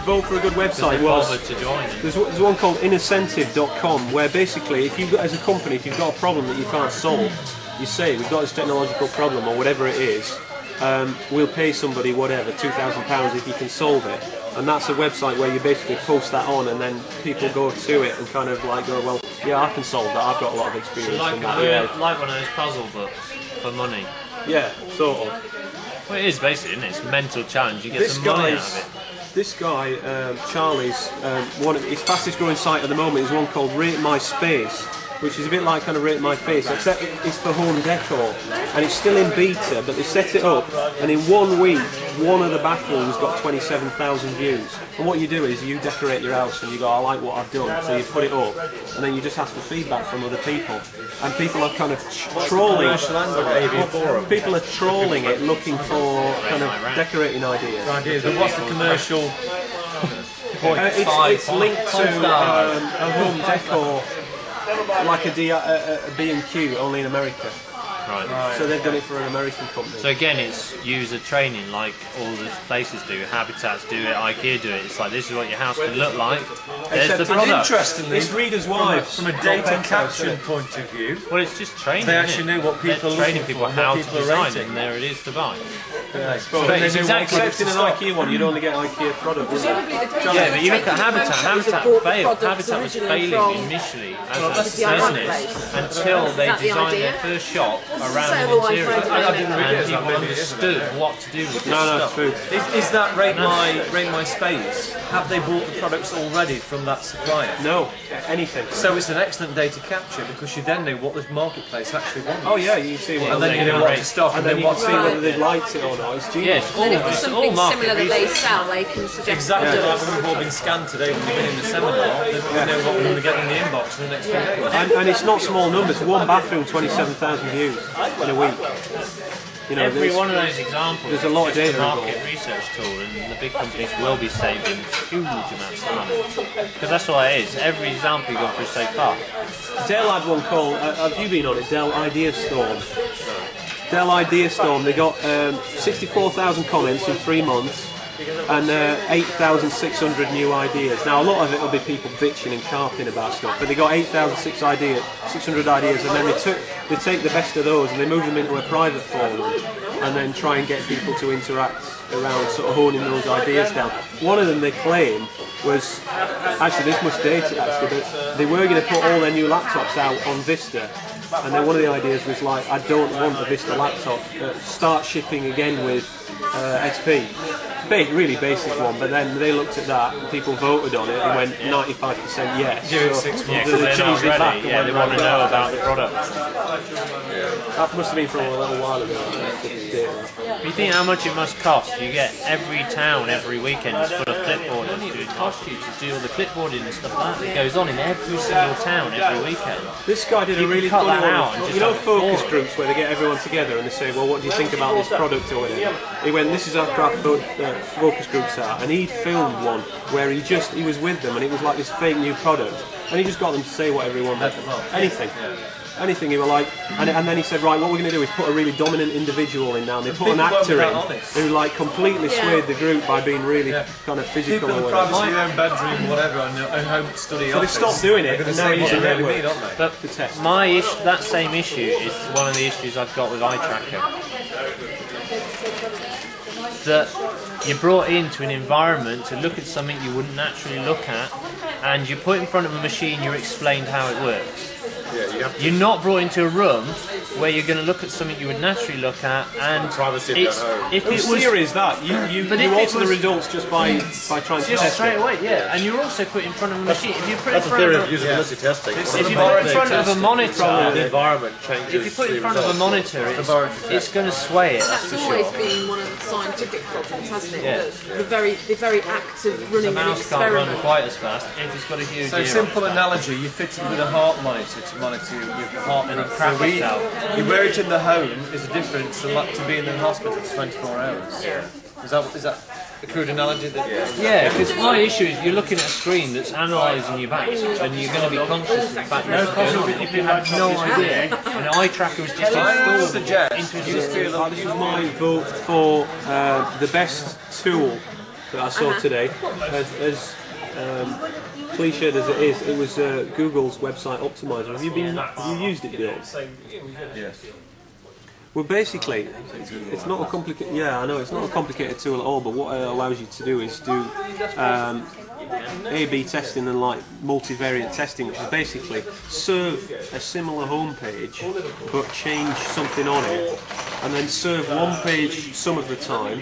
vote for a good website was there's one called incentive.com where basically if you as a company, if you've got a problem that you can't solve, you say we've got this technological problem or whatever it is, we'll pay somebody whatever £2,000 if you can solve it. And that's a website where you basically post that on, and then people go to it and kind of like go, well, yeah, I can solve that. I've got a lot of experience so like in that. Like one of those puzzle books for money. Yeah, sort of. Well, it is basically, isn't it? It's a mental challenge. You get some money out of it. This guy, Charlie's, one of his fastest growing site at the moment is one called Rate My Space, which is a bit like kind of Rate My Face, except it's for home decor, and it's still in beta, but they set it up, and in 1 week, one of the bathrooms got 27,000 views. And what you do is you decorate your house, and you go, I like what I've done, so you put it up, and then you just ask for feedback from other people. And people are kind of trolling. People are trolling it, looking for kind of decorating ideas. But what's the commercial point? It's linked to a home decor. Like a B&Q, only in America. Right. So they've done it for an American company. So again, it's user training, like all the places do. Habitats do it, IKEA do it. It's like, this is what your house can look like. There's the product. Interestingly, it's readers' wives. From a data capture point of view, well, it's just training. They actually know what people are training looking people for, how what to people are design rating. and there it is to buy. But it's exactly except in an IKEA one, you'd only get IKEA product. Yeah, but you look at Habitat. Habitat failed. Habitat was failing initially as a business until they designed their first shop around the interior, and people understood what to do with this stuff. Is that Rate My Space? Have they bought the products already from that supplier? No, anything. So it's an excellent data capture because you then know what this marketplace actually wants. Oh yeah, you see what, and then you know what to stock, and then you can see whether they've liked it or not. It's genius. Yes, and if there's something similar that they sell, they can suggest exactly like we've all been scanned today when we've been in the seminar. They know what we're going to get in the inbox in the next few days. And it's not small numbers. One bathroom, 27,000 views in a week. You know, every one of those examples there's a lot of data is a market research tool, and the big companies will be saving huge amounts of money. Because that's what it is. Every example you've gone through so far. Dell had one called, have you been on it? Dell Idea Storm. Dell Idea Storm, they got 64,000 comments in 3 months and 8,600 new ideas. Now a lot of it will be people bitching and carping about stuff, but they got 600 ideas, and then they take the best of those and they move them into a private forum and then try and get people to interact around sort of honing those ideas down. One of them they claim was, actually this must date it actually, but they were going to put all their new laptops out on Vista. And then one of the ideas was like, I don't want a Vista laptop, start shipping again with XP. Really basic one, but then they looked at that and people voted on it and went 95% yes. Give it 6 months. Yeah, because they're not ready. Yeah, they want to know about the product. That must have been from a little while ago. You think how much it must cost? You get every town every weekend to put a clipboard in. It would cost you to do all the clipboarding and stuff like that. It goes on in every single town every weekend. This guy did a really cut funny that out one. and You know just focus groups where they get everyone together and they say, well, what do you think about this product or whatever? He went, this is our craft focus groups are, and he filmed one where he was with them and it was like this fake new product, and he just got them to say what everyone wanted. Anything he were like, and then he said, right, what we're going to do is put a really dominant individual in now, and they put an actor in who like completely swayed the group by being really kind of physical. People in privacy, their own bedroom, whatever, and home study. So they stopped doing it, and now he's a network. But that same issue is one of the issues I've got with eye tracker. That you're brought into an environment to look at something you wouldn't naturally look at, and you're put in front of a machine, you're explained how it works. You're not brought into a room where you're going to look at something you would naturally look at, and if it was series that you alter the results just by trying to test straight it. away, yeah. And you're also put in front of a machine. If you put That's the theory of usability testing. If you put in front of a monitor, the environment changes. If you put in front of a monitor, it's going to sway it. That's always been one of the scientific problems, hasn't it? Yeah. The very act of running an mouse can't experiment. run quite as fast if it's got a huge. So simple analogy: you fit it with a heart monitor to monitor with the heart. And crap it out. You wear it in the home is a difference to being in the hospital for 24 hours. Yeah. Is that a crude analogy? Yeah, because my issue is you're looking at a screen that's analysing your back, and you're going to be conscious of the fact no possible if you have no idea. An eye tracker was just installed into a system. This is my vote for the best tool that I saw today, as cliched as it was Google's website optimizer. Have you used it, Bill? Yes. Well, basically, it's not a complicated. Yeah, I know it's not a complicated tool at all. But what it allows you to do is do A/B testing and like multivariate testing, which is basically serve a similar home page but change something on it, and then serve one page some of the time,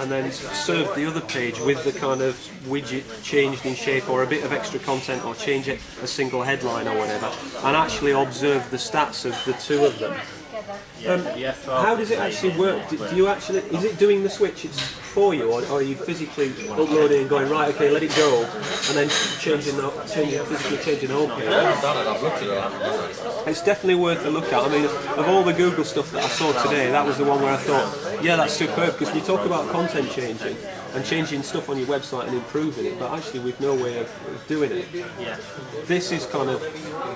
and then serve the other page with the kind of widget changed in shape or a bit of extra content, or change it a single headline or whatever, and actually observe the stats of the two of them. How does it actually work? Do you actually, is it doing the switch for you, or are you physically uploading and going, right, okay, let it go, and then physically changing the home page? I've looked at it. It's definitely worth a look at. I mean, of all the Google stuff that I saw today, that was the one where I thought, yeah, that's superb, because we talk about content changing and changing stuff on your website and improving it, but actually we've no way of doing it. Yeah. This is kind of,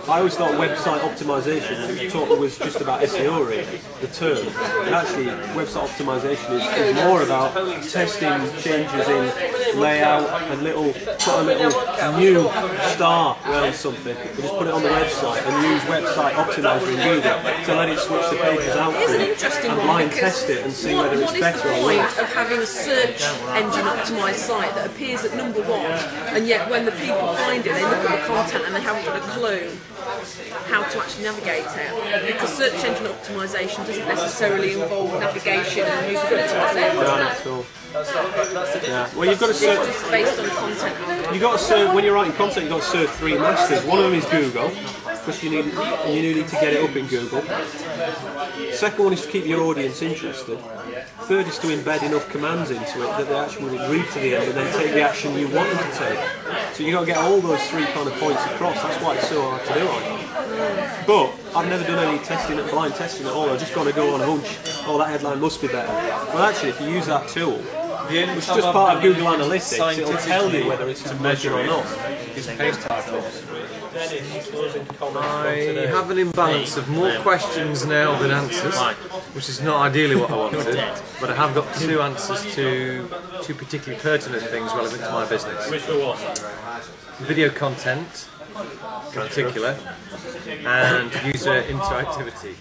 I always thought website optimization was just about SEO really, the term, but actually website optimization is more about testing changes in layout and put a little new star around something, and just put it on the website and use website optimizer in Google to let it switch the pages out It's an for you interesting and one, blind because test it and see whether it's better or what is the worse. point of having a search engine optimised site that appears at number one, and yet when the people find it, they look at the content and they haven't got a clue how to actually navigate it? Because search engine optimisation doesn't necessarily involve navigation and usability, does it? Not at all. Yeah. Well, you've got to It's search. just based on content. You got to serve, when you're writing content, you've got to serve three masters. One of them is Google, because you need to get it up in Google. Second one is to keep your audience interested. Third is to embed enough commands into it that they actually will read to the end and then take the action you want them to take. So you've got to get all those three kind of points across. That's why it's so hard to do, I think. But I've never done any testing, blind testing at all. I've just got to go on hunch. Oh, that headline must be better. Well, actually, if you use that tool, which is just part of Google Analytics, it'll tell you whether it's to measure or not. Is page titles. I have an imbalance of more questions now than answers, which is not ideally what I wanted, but I have got two answers to two particularly pertinent things relevant to my business. Which for what? Video content, in particular, and user interactivity.